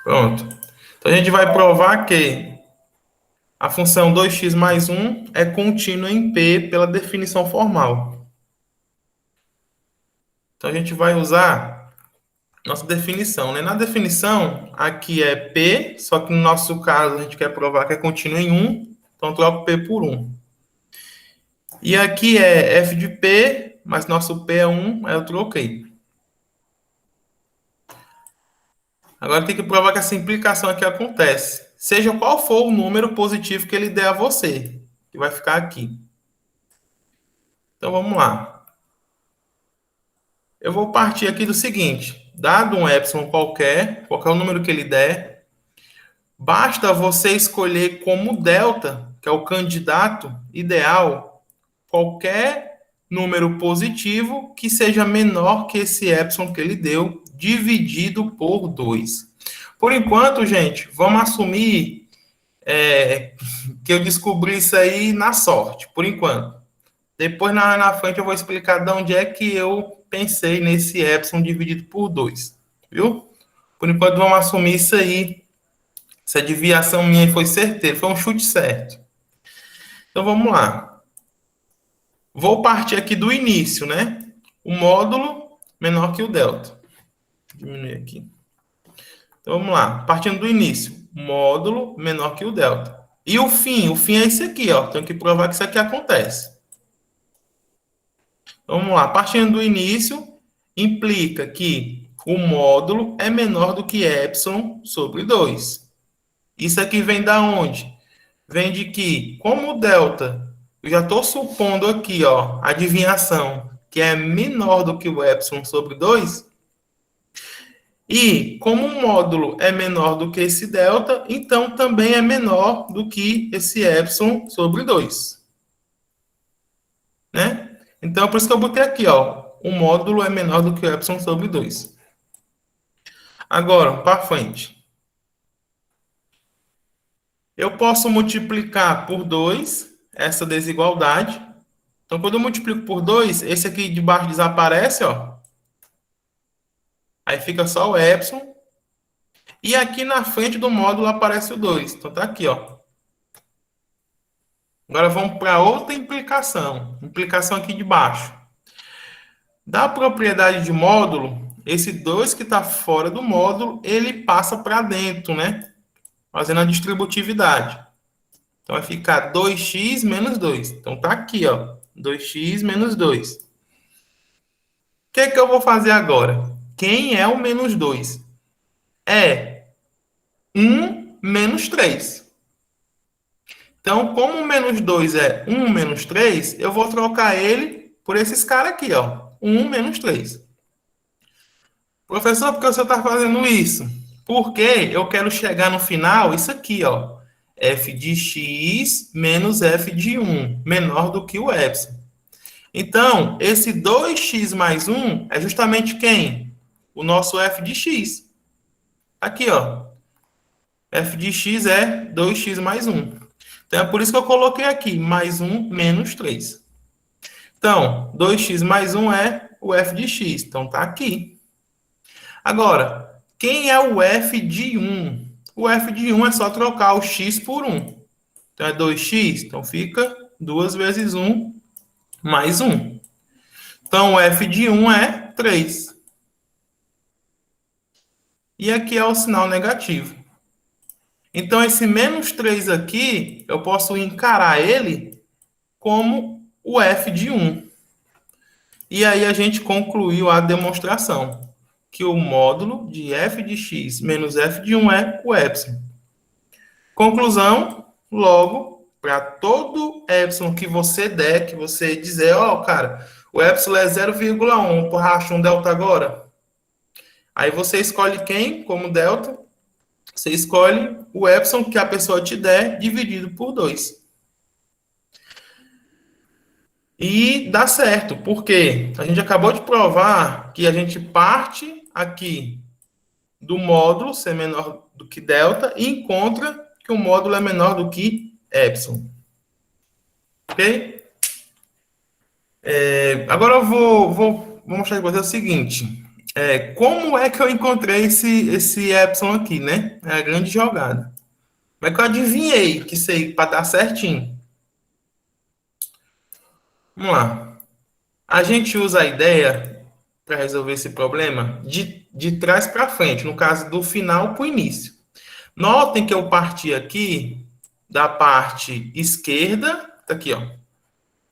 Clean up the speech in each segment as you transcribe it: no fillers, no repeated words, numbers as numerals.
Pronto. Então, a gente vai provar que a função 2x mais 1 é contínua em P pela definição formal. Então, a gente vai usar nossa definição, né? Na definição, aqui é P, só que no nosso caso a gente quer provar que é contínuo em 1, então troco P por 1. E aqui é f de P, mas nosso P é 1, aí eu troquei. Agora tem que provar que essa implicação aqui acontece, seja qual for o número positivo que ele der a você, que vai ficar aqui. Então vamos lá. Eu vou partir aqui do seguinte: dado um epsilon qualquer número que ele der, basta você escolher como delta, que é o candidato ideal, qualquer número positivo que seja menor que esse epsilon que ele deu, dividido por 2. Por enquanto, gente, vamos assumir que eu descobri isso aí na sorte, por enquanto. Depois, na frente, eu vou explicar de onde é que eu pensei nesse epsilon dividido por 2, viu? Por enquanto, vamos assumir isso aí. Essa desviação minha foi certeira, foi um chute certo. Então, vamos lá. Vou partir aqui do início, né? O módulo menor que o delta. Vou diminuir aqui. Então, vamos lá. Partindo do início. Módulo menor que o delta. E o fim? O fim é esse aqui, ó. Tenho que provar que isso aqui acontece. Vamos lá, partindo do início, implica que o módulo é menor do que epsilon sobre 2. Isso aqui vem da onde? Vem de que, como o delta, eu já estou supondo aqui, ó, adivinhação, que é menor do que o epsilon sobre 2, e como o módulo é menor do que esse delta, então também é menor do que esse epsilon sobre 2. Né? Então, por isso que eu botei aqui, ó, o módulo é menor do que o epsilon sobre 2. Agora, para frente. Eu posso multiplicar por 2 essa desigualdade. Então, quando eu multiplico por 2, esse aqui de baixo desaparece, ó. Aí fica só o epsilon. E aqui na frente do módulo aparece o 2. Então, tá aqui, ó. Agora vamos para outra implicação. Implicação aqui de baixo. Da propriedade de módulo, esse 2 que está fora do módulo, ele passa para dentro, né? Fazendo a distributividade. Então, vai ficar 2x menos 2. Então, tá aqui, ó. 2x menos 2. O que é que eu vou fazer agora? Quem é o menos 2? É 1 menos 3. Então, como o menos 2 é 1 menos 3, eu vou trocar ele por esses caras aqui, ó. 1 menos 3. Professor, por que você está fazendo isso? Porque eu quero chegar no final, isso aqui, ó. F de x menos f de 1, menor do que o epsilon. Então, esse 2x mais 1 é justamente quem? O nosso f de x. Aqui, ó. F de x é 2x mais 1. Então, é por isso que eu coloquei aqui, mais 1 menos 3. Então, 2x mais 1 é o f de x. Então, tá aqui. Agora, quem é o f de 1? O f de 1 é só trocar o x por 1. Então, é 2x. Então, fica 2 vezes 1 mais 1. Então, o f de 1 é 3. E aqui é o sinal negativo. Então, esse menos 3 aqui, eu posso encarar ele como o f de 1. E aí a gente concluiu a demonstração, que o módulo de f de x menos f de 1 é o epsilon. Conclusão, logo, para todo epsilon que você der, que você dizer, ó, cara, o epsilon é 0,1, porra, acha um delta agora? Aí você escolhe quem como delta? Você escolhe o epsilon que a pessoa te der dividido por 2. E dá certo, porque a gente acabou de provar que a gente parte aqui do módulo ser menor do que delta e encontra que o módulo é menor do que epsilon. Ok? Agora eu vou mostrar para você o seguinte. Como é que eu encontrei esse epsilon aqui, né? É a grande jogada. Como é que eu adivinhei que isso aí, para dar certinho? Vamos lá. A gente usa a ideia para resolver esse problema de trás para frente, no caso do final para o início. Notem que eu parti aqui da parte esquerda, tá aqui, ó.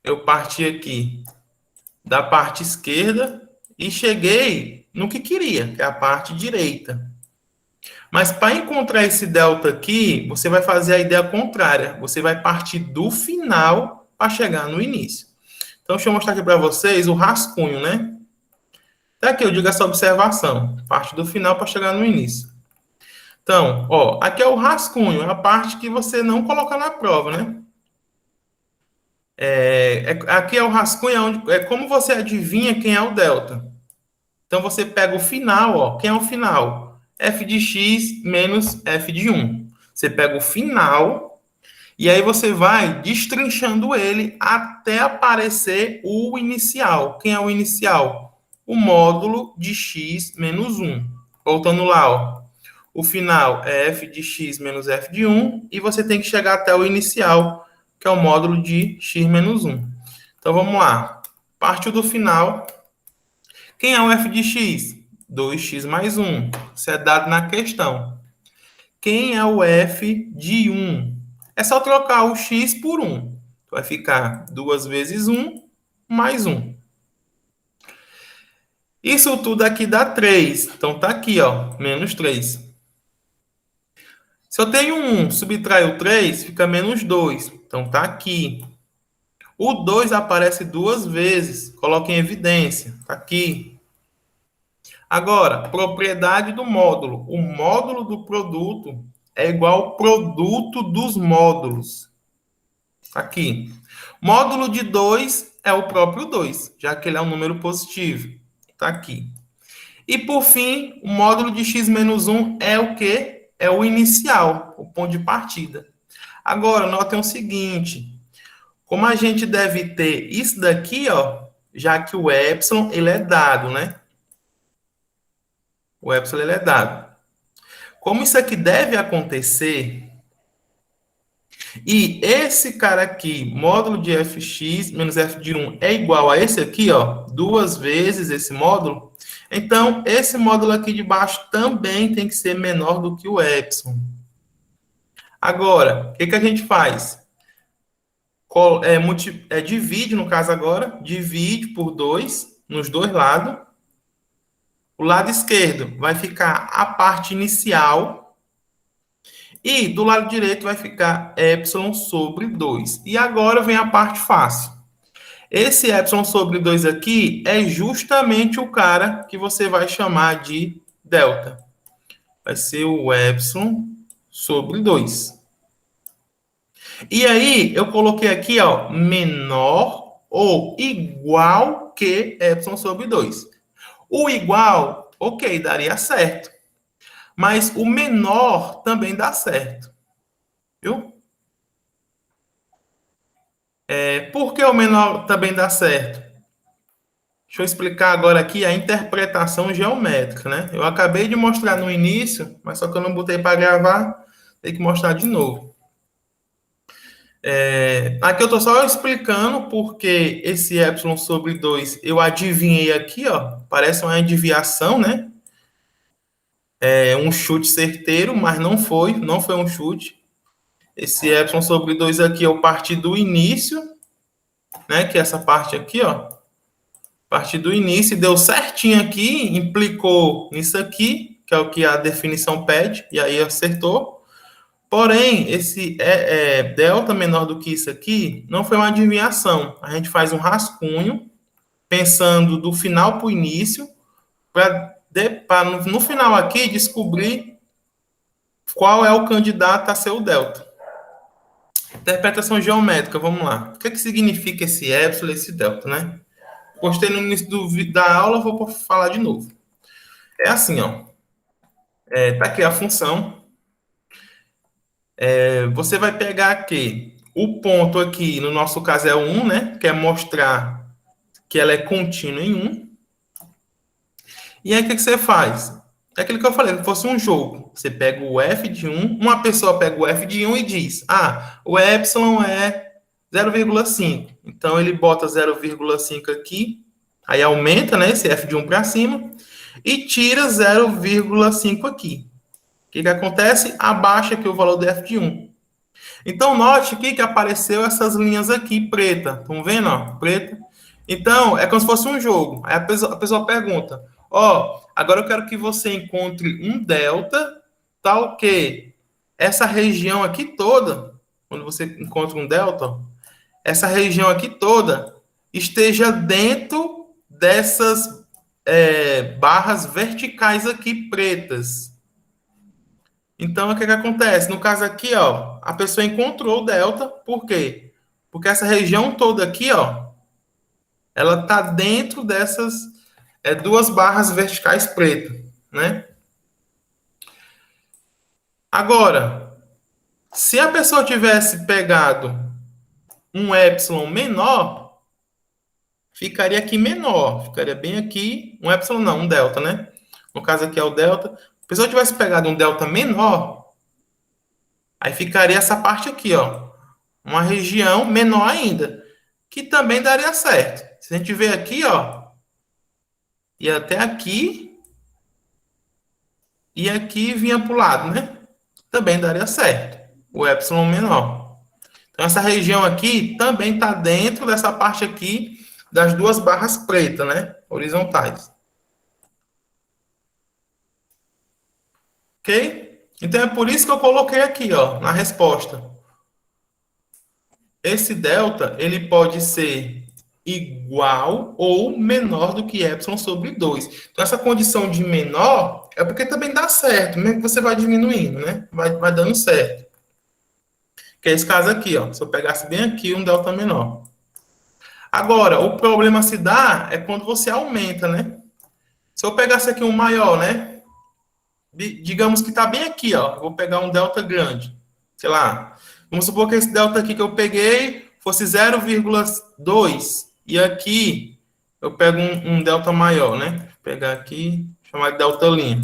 Eu parti aqui da parte esquerda e cheguei no que queria, que é a parte direita. Mas para encontrar esse delta aqui, você vai fazer a ideia contrária. Você vai partir do final para chegar no início. Então, deixa eu mostrar aqui para vocês o rascunho, né? Até aqui eu digo essa observação. Parte do final para chegar no início. Então, ó, aqui é o rascunho, a parte que você não coloca na prova, né? Aqui é o rascunho, é como você adivinha quem é o delta. Então, você pega o final, ó. Quem é o final? F de x menos f de 1. Você pega o final e aí você vai destrinchando ele até aparecer o inicial. Quem é o inicial? O módulo de x menos 1. Voltando lá, ó. O final é f de x menos f de 1 e você tem que chegar até o inicial, que é o módulo de x menos 1. Então, vamos lá. Partiu do final. Quem é o f de x? 2x mais 1. Isso é dado na questão. Quem é o f de 1? É só trocar o x por 1. Vai ficar 2 vezes 1 mais 1. Isso tudo aqui dá 3. Então, tá aqui, ó, menos 3. Se eu tenho 1, subtrai o 3, fica menos 2. Então, tá aqui. O 2 aparece 2 vezes. Coloque em evidência. Tá aqui. Agora, propriedade do módulo. O módulo do produto é igual ao produto dos módulos. Tá aqui. Módulo de 2 é o próprio 2, já que ele é um número positivo. Tá aqui. E, por fim, o módulo de x menos 1 é o quê? É o inicial, o ponto de partida. Agora, notem o seguinte. Como a gente deve ter isso daqui, ó, já que o epsilon, ele é dado, né? O epsilon, ele é dado. Como isso aqui deve acontecer, e esse cara aqui, módulo de fx menos f de 1 é igual a esse aqui, ó, 2 vezes esse módulo, então esse módulo aqui de baixo também tem que ser menor do que o epsilon. Agora, o que a gente faz? Divide, no caso agora, divide por 2 nos dois lados. O lado esquerdo vai ficar a parte inicial e do lado direito vai ficar epsilon sobre 2. E agora vem a parte fácil. Esse epsilon sobre 2 aqui é justamente o cara que você vai chamar de delta. Vai ser o epsilon sobre 2. E aí, eu coloquei aqui, ó, menor ou igual que epsilon sobre 2. O igual, ok, daria certo. Mas o menor também dá certo. Viu? Por que o menor também dá certo? Deixa eu explicar agora aqui a interpretação geométrica, né? Eu acabei de mostrar no início, mas só que eu não botei para gravar, tem que mostrar de novo. Aqui eu estou só explicando porque esse epsilon sobre 2 eu adivinhei aqui, ó, parece uma adivinhação, né? Um chute certeiro, mas não foi um chute. Esse epsilon sobre 2 aqui eu parti do início, né? Que é essa parte aqui, ó. Parti do início, deu certinho aqui, implicou nisso aqui, que é o que a definição pede, e aí acertou. Porém, esse delta menor do que isso aqui não foi uma adivinhação. A gente faz um rascunho, pensando do final para o início, para no final aqui descobrir qual é o candidato a ser o delta. Interpretação geométrica, vamos lá. O que significa esse epsilon e esse delta, né? Postei no início da aula, vou falar de novo. É assim, ó. Tá aqui a função. Você vai pegar aqui o ponto aqui, no nosso caso é 1, né? Que é mostrar que ela é contínua em 1. E aí, o que você faz? É aquilo que eu falei, se fosse um jogo. Você pega o f de um, uma pessoa pega o f de um e diz, o epsilon é 0,5. Então, ele bota 0,5 aqui, aí aumenta, né, esse f de um para cima, e tira 0,5 aqui. O que acontece? Abaixa aqui o valor do f de um. Então, note aqui que apareceu essas linhas aqui, preta. Estão vendo, ó? Preta. Então, é como se fosse um jogo. Aí a pessoa pergunta, agora eu quero que você encontre um delta, tal que essa região aqui toda, quando você encontra um delta, essa região aqui toda esteja dentro dessas barras verticais aqui pretas. Então, o que acontece? No caso aqui, a pessoa encontrou o delta, por quê? Porque essa região toda aqui, ela está dentro dessas duas barras verticais pretas, né? Agora, se a pessoa tivesse pegado um epsilon menor, ficaria aqui menor, ficaria bem aqui, um epsilon não, um delta, né? No caso aqui é o delta. Se a pessoa tivesse pegado um delta menor, aí ficaria essa parte aqui, uma região menor ainda, que também daria certo. Se a gente ver aqui, e até aqui, e aqui vinha para o lado, né? Também daria certo. O epsilon menor. Então, essa região aqui também está dentro dessa parte aqui das duas barras pretas, né? Horizontais. Ok? Então, é por isso que eu coloquei aqui, na resposta. Esse delta, ele pode ser igual ou menor do que epsilon sobre 2. Então, essa condição de menor é porque também dá certo, mesmo que você vai diminuindo, né? Vai dando certo. Que é esse caso aqui, Se eu pegasse bem aqui um delta menor. Agora, o problema se dá é quando você aumenta, né? Se eu pegasse aqui um maior, né? Digamos que está bem aqui, vou pegar um delta grande. Sei lá. Vamos supor que esse delta aqui que eu peguei fosse 0,2. E aqui eu pego um delta maior, né? Vou pegar aqui, chamar de delta linha.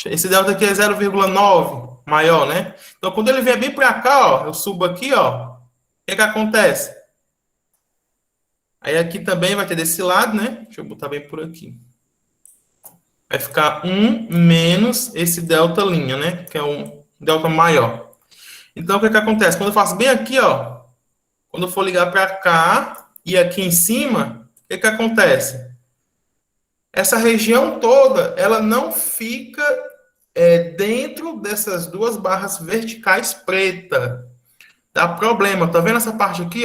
Esse delta aqui é 0,9 maior, né? Então, quando ele vier bem para cá, eu subo aqui, o que acontece? Aí aqui também vai ter desse lado, né? Deixa eu botar bem por aqui. Vai ficar 1 menos esse delta linha, né? Que é um delta maior. Então, o que acontece? Quando eu faço bem aqui, quando eu for ligar para cá e aqui em cima, o que acontece? Essa região toda, ela não fica dentro dessas duas barras verticais preta. Dá problema. Tá vendo essa parte aqui,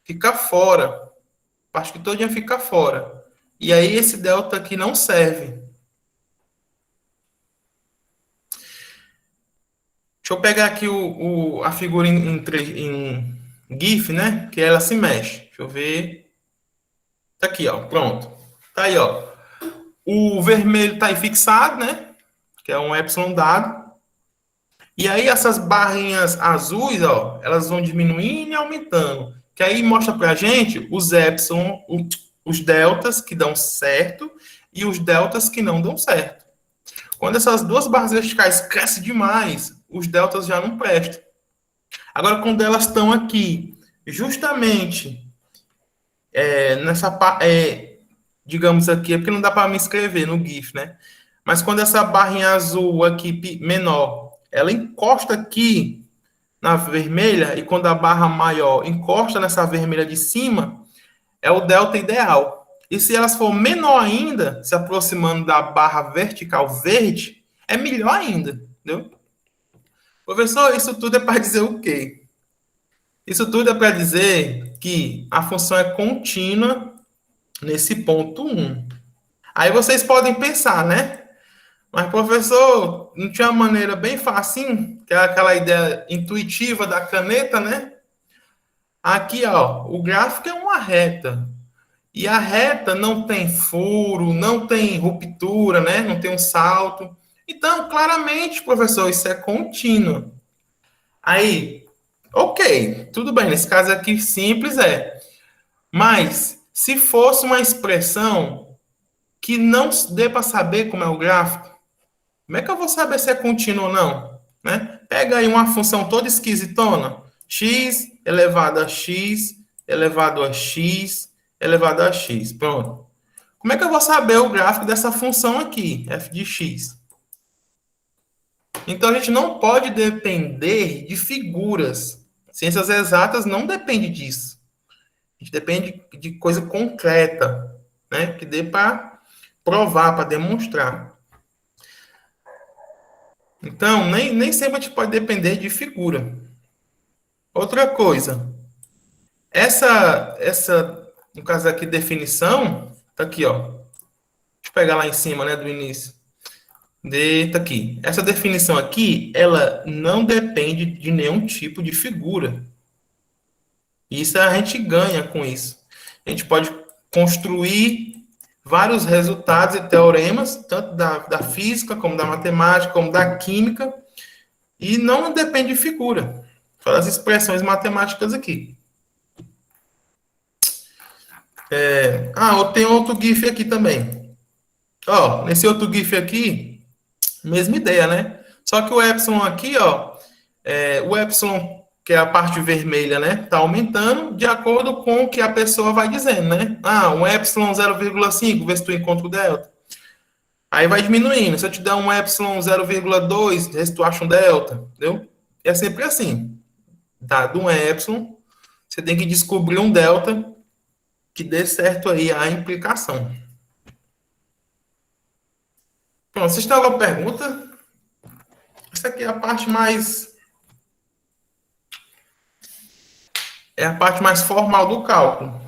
Fica fora. A parte que todinha fica fora. E aí esse delta aqui não serve. Deixa eu pegar aqui a figura em GIF, né? Que ela se mexe. Deixa eu ver. Tá aqui, pronto. Tá aí, O vermelho tá aí fixado, né? Que é um epsilon dado. E aí essas barrinhas azuis, elas vão diminuindo e aumentando. Que aí mostra pra gente os epsilon, os deltas que dão certo e os deltas que não dão certo. Quando essas duas barras verticais crescem demais, os deltas já não prestam. Agora, quando elas estão aqui, justamente nessa parte, digamos aqui, é porque não dá para me escrever no GIF, né? Mas quando essa barrinha azul aqui menor, ela encosta aqui na vermelha, e quando a barra maior encosta nessa vermelha de cima, é o delta ideal. E se elas for menor ainda, se aproximando da barra vertical verde, é melhor ainda, entendeu? Professor, isso tudo é para dizer o quê? Isso tudo é para dizer que a função é contínua nesse ponto 1. Aí vocês podem pensar, né? Mas, professor, não tinha uma maneira bem fácil, que é aquela ideia intuitiva da caneta, né? Aqui, o gráfico é uma reta. E a reta não tem furo, não tem ruptura, né? Não tem um salto. Então, claramente, professor, isso é contínuo. Aí, ok, tudo bem, nesse caso aqui simples Mas, se fosse uma expressão que não dê para saber como é o gráfico. Como é que eu vou saber se é contínuo ou não? Né? Pega aí uma função toda esquisitona, x elevado a x elevado a x elevado a x. Pronto. Como é que eu vou saber o gráfico dessa função aqui, f de x? Então, a gente não pode depender de figuras. Ciências exatas não depende disso. A gente depende de coisa concreta, né? Que dê para provar, para demonstrar. Então, nem sempre a gente pode depender de figura. Outra coisa, no caso aqui, definição, tá aqui, ó. Deixa eu pegar lá em cima, né, do início. Tá aqui. Essa definição aqui, ela não depende de nenhum tipo de figura. Isso a gente ganha com isso. A gente pode construir vários resultados e teoremas, tanto da física, como da matemática, como da química, e não depende de figura. Só as expressões matemáticas aqui. Tem outro GIF aqui também. Ó, nesse outro GIF aqui, mesma ideia, né? Só que o epsilon aqui, ó, o epsilon, que é a parte vermelha, né? Tá aumentando de acordo com o que a pessoa vai dizendo, né? Um epsilon 0,5, vê se tu encontra o delta. Aí vai diminuindo. Se eu te der um epsilon 0,2, vê se tu acha um delta, entendeu? É sempre assim. Dado um epsilon, você tem que descobrir um delta que dê certo aí a implicação. Pronto, vocês têm alguma pergunta? Essa aqui é a parte mais... É a parte mais formal do cálculo.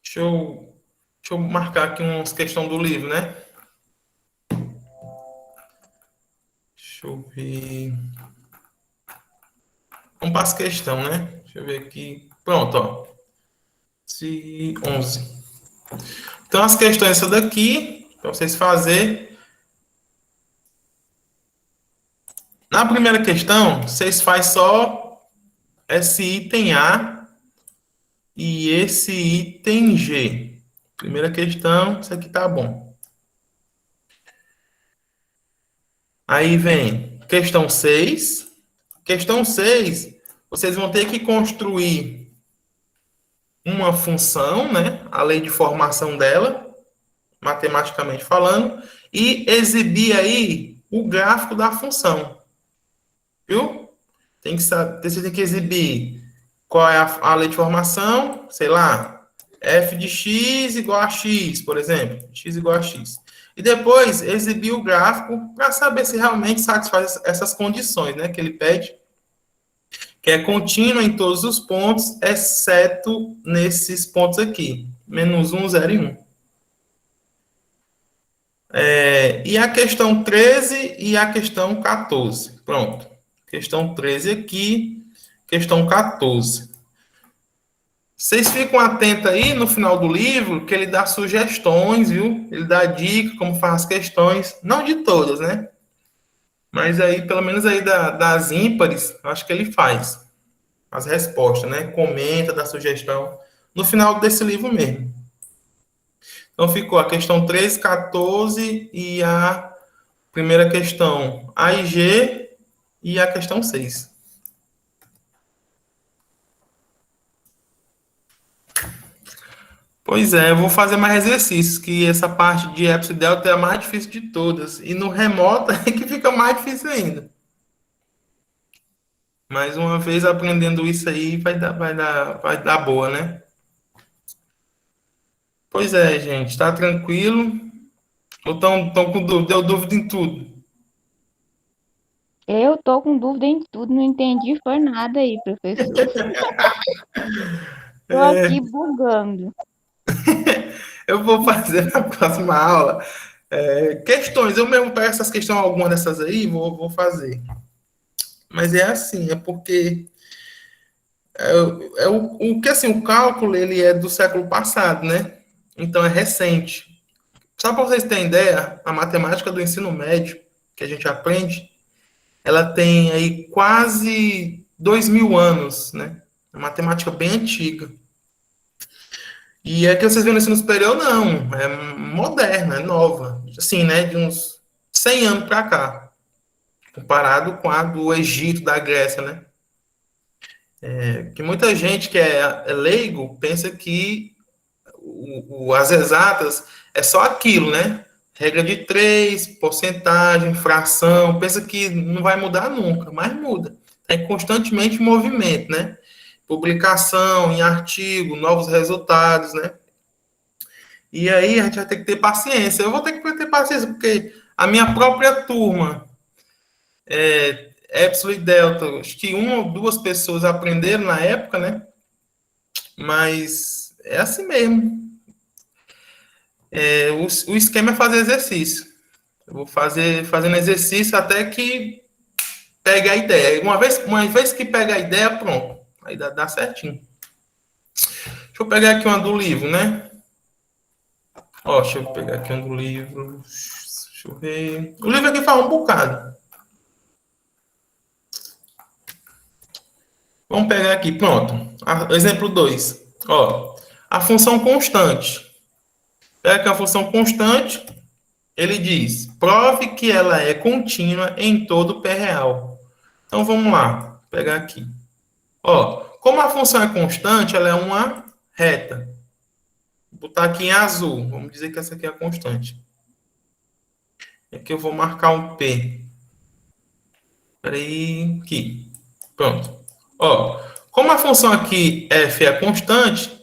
Deixa eu marcar aqui umas questões do livro, né? Deixa eu ver. Vamos para as questões, né? Deixa eu ver aqui. Pronto, ó. 11. Então, as questões essa daqui, para vocês fazerem. Na primeira questão, vocês fazem só esse item A e esse item G. Primeira questão, isso aqui tá bom. Aí vem questão 6. Questão 6, vocês vão ter que construir uma função, né? A lei de formação dela, matematicamente falando, e exibir aí o gráfico da função. Viu? Você tem que exibir qual é a lei de formação, sei lá, f de x igual a x, por exemplo, x igual a x. E depois exibir o gráfico para saber se realmente satisfaz essas condições, né, que ele pede, que é contínua em todos os pontos, exceto nesses pontos aqui, menos 1, 0 e 1. E a questão 13 e a questão 14. Pronto. Questão 13 aqui, questão 14. Vocês ficam atentos aí no final do livro, que ele dá sugestões, viu? Ele dá dica como faz as questões, não de todas, né? Mas aí, pelo menos aí das ímpares, acho que ele faz as respostas, né? Comenta, dá sugestão no final desse livro mesmo. Então ficou a questão 13, 14 e a primeira questão A e G e a questão 6. Pois é, eu vou fazer mais exercícios, que essa parte de epsilon e delta é a mais difícil de todas. E no remoto é que fica mais difícil ainda. Mais uma vez aprendendo isso aí vai dar boa, né? Pois é, gente, tá tranquilo? Ou estão com dúvida? Deu dúvida em tudo? Eu tô com dúvida em tudo, não entendi foi nada aí, professor. Tô aqui bugando. Eu vou fazer na próxima aula questões. Eu mesmo pego essas questões, algumas dessas aí, vou fazer. Mas é assim, é porque o que assim, o cálculo ele é do século passado, né? Então é recente. Só para vocês terem ideia, a matemática do ensino médio que a gente aprende, ela tem aí quase 2000 anos, né? É matemática bem antiga. E é que vocês veem no ensino superior, não. É moderna, é nova. Assim, né? De uns 100 anos para cá. Comparado com a do Egito, da Grécia, né? Que muita gente que é leigo pensa que as exatas é só aquilo, né? Regra de três, porcentagem, fração. Pensa que não vai mudar nunca, mas muda. É constantemente em movimento, né? Publicação em artigo, novos resultados, né? E aí a gente vai ter que ter paciência. Eu vou ter que ter paciência, porque a minha própria turma, Epsilon e Delta, acho que uma ou duas pessoas aprenderam na época, né? Mas é assim mesmo. O esquema é fazer exercício. Eu vou fazendo exercício até que pegue a ideia. Uma vez que pega a ideia, pronto. Aí dá certinho. Deixa eu pegar aqui uma do livro, né? Ó, deixa eu pegar aqui uma do livro. Deixa eu ver. O livro aqui fala um bocado. Vamos pegar aqui, pronto. Exemplo 2. Ó, a função constante. Pega aqui a função constante. Ele diz: prove que ela é contínua em todo P real. Então vamos lá. Vou pegar aqui. Ó, como a função é constante, ela é uma reta. Vou botar aqui em azul. Vamos dizer que essa aqui é a constante. Aqui eu vou marcar um P. Peraí, aqui. Pronto. Ó, como a função aqui f é constante,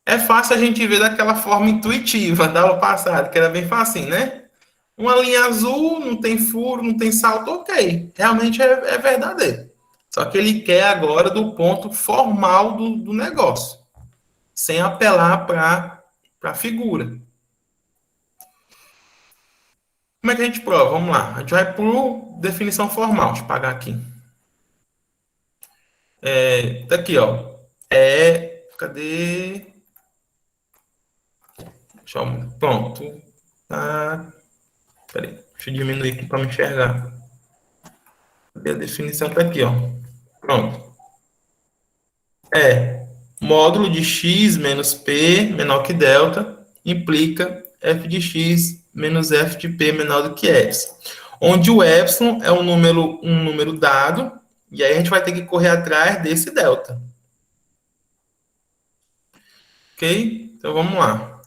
é fácil a gente ver daquela forma intuitiva da aula passada, que era bem fácil, né? Uma linha azul, não tem furo, não tem salto, ok. Realmente é verdadeiro. Só que ele quer agora do ponto formal do negócio, sem apelar para a figura. Como é que a gente prova? Vamos lá. A gente vai por definição formal. Deixa eu apagar aqui. Tá aqui, ó. Cadê? Pronto. Ah, peraí. Deixa eu diminuir aqui para me enxergar. Cadê a definição? Tá aqui, ó. Pronto. Módulo de x menos p menor que delta implica f de x menos f de p menor do que epsilon. Onde o epsilon é um número dado, e aí a gente vai ter que correr atrás desse delta. Ok? Então vamos lá.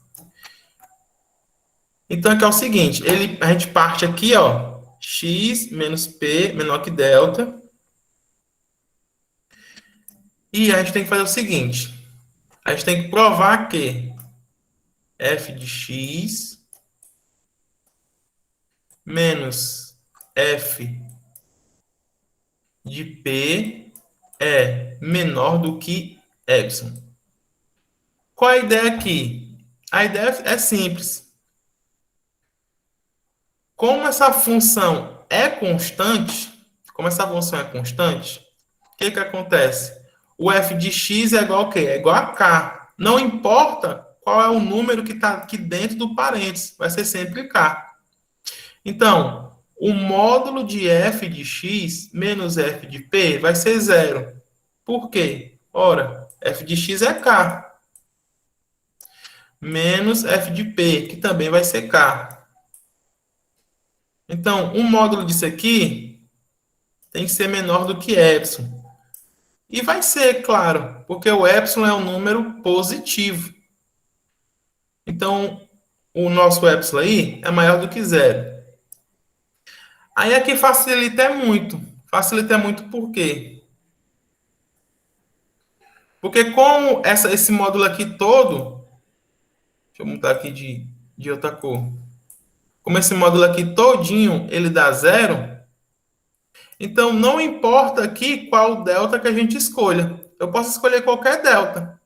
Então aqui é o seguinte, a gente parte aqui, ó, x menos p menor que delta. E a gente tem que fazer o seguinte, a gente tem que provar que f de x menos f de P é menor do que epsilon. Qual a ideia aqui? A ideia é simples. Como essa função é constante, o que acontece? O f de x é igual a quê? É igual a k. Não importa qual é o número que está aqui dentro do parênteses, vai ser sempre k. Então, o módulo de f de x menos f de p vai ser zero. Por quê? Ora, f de x é k. Menos f de p, que também vai ser k. Então, o módulo disso aqui tem que ser menor do que epsilon. E vai ser, claro, porque o epsilon é um número positivo. Então, o nosso epsilon aí é maior do que zero. Aí aqui facilita muito. Facilita muito por quê? Porque como esse módulo aqui todo, deixa eu mudar aqui de outra cor. Como esse módulo aqui todinho, ele dá zero, então não importa aqui qual delta que a gente escolha. Eu posso escolher qualquer delta.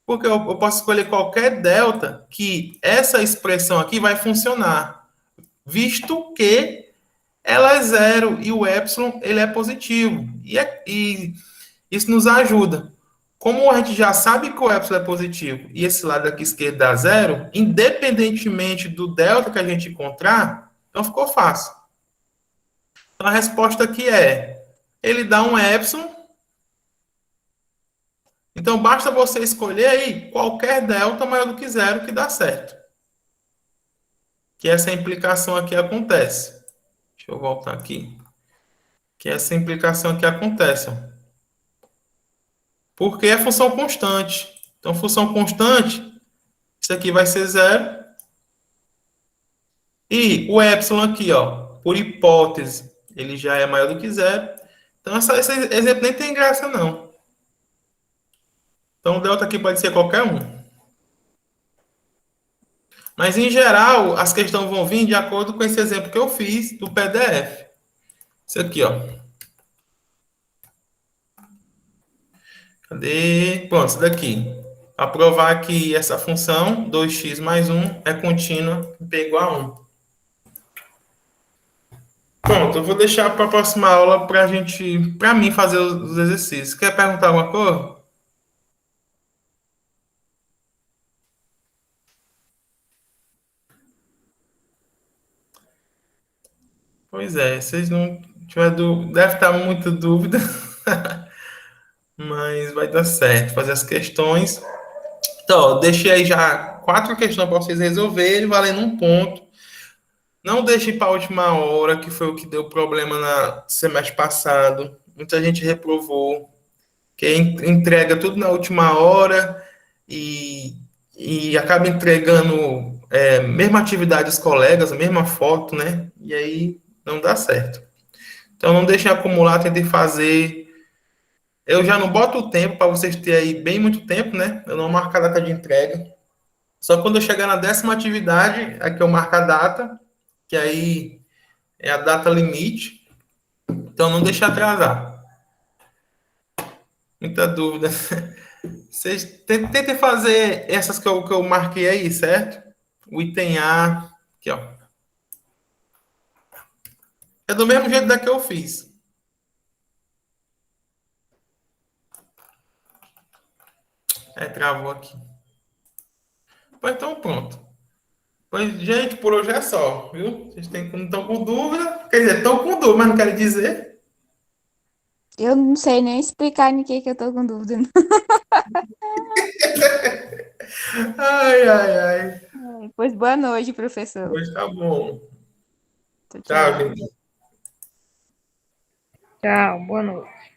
Porque eu posso escolher qualquer delta que essa expressão aqui vai funcionar, visto que ela é zero e o epsilon ele é positivo. E isso nos ajuda. Como a gente já sabe que o epsilon é positivo e esse lado aqui esquerdo dá zero, independentemente do delta que a gente encontrar, então ficou fácil. Então a resposta aqui é, ele dá um epsilon Então, basta você escolher aí qualquer delta maior do que zero que dá certo. Que essa implicação aqui acontece. Deixa eu voltar aqui. Que essa implicação aqui acontece. Ó. Porque é função constante. Então, função constante, isso aqui vai ser zero. E o epsilon aqui, ó, por hipótese, ele já é maior do que zero. Então, esse exemplo nem tem graça, não. Então, o delta aqui pode ser qualquer um. Mas, em geral, as questões vão vir de acordo com esse exemplo que eu fiz do PDF. Isso aqui, ó. Cadê? Pronto, isso daqui. Para provar que essa função 2x mais 1 é contínua em p igual a 1. Pronto, eu vou deixar para a próxima aula para mim fazer os exercícios. Quer perguntar alguma coisa? Pois é, vocês não tiver dúvida, deve estar muita dúvida, mas vai dar certo. Fazer as questões. Então, ó, deixei aí já 4 questões para vocês resolverem, valendo um ponto. Não deixe para a última hora, que foi o que deu problema no semestre passado. Muita gente reprovou, que entrega tudo na última hora e acaba entregando mesma atividade dos colegas, a mesma foto, né? E aí não dá certo. Então não deixem acumular, tentem fazer. Eu já não boto o tempo para vocês terem aí bem muito tempo, né? Eu não marco a data de entrega. Só quando eu chegar na 10ª atividade, é que eu marco a data, que aí é a data limite. Então não deixe atrasar. Muita dúvida. Vocês tentem fazer essas que eu marquei aí, certo? O item A, aqui, ó. É do mesmo jeito da que eu fiz. Travou aqui. Pois então, pronto. Pois, gente, por hoje é só, viu? Vocês não estão com dúvida. Quer dizer, estão com dúvida, mas não querem dizer. Eu não sei nem explicar em que eu tô com dúvida. Ai, ai, ai. Pois boa noite, professor. Pois tá bom. Tchau, Tchau, tchau. gente. Tchau, boa noite.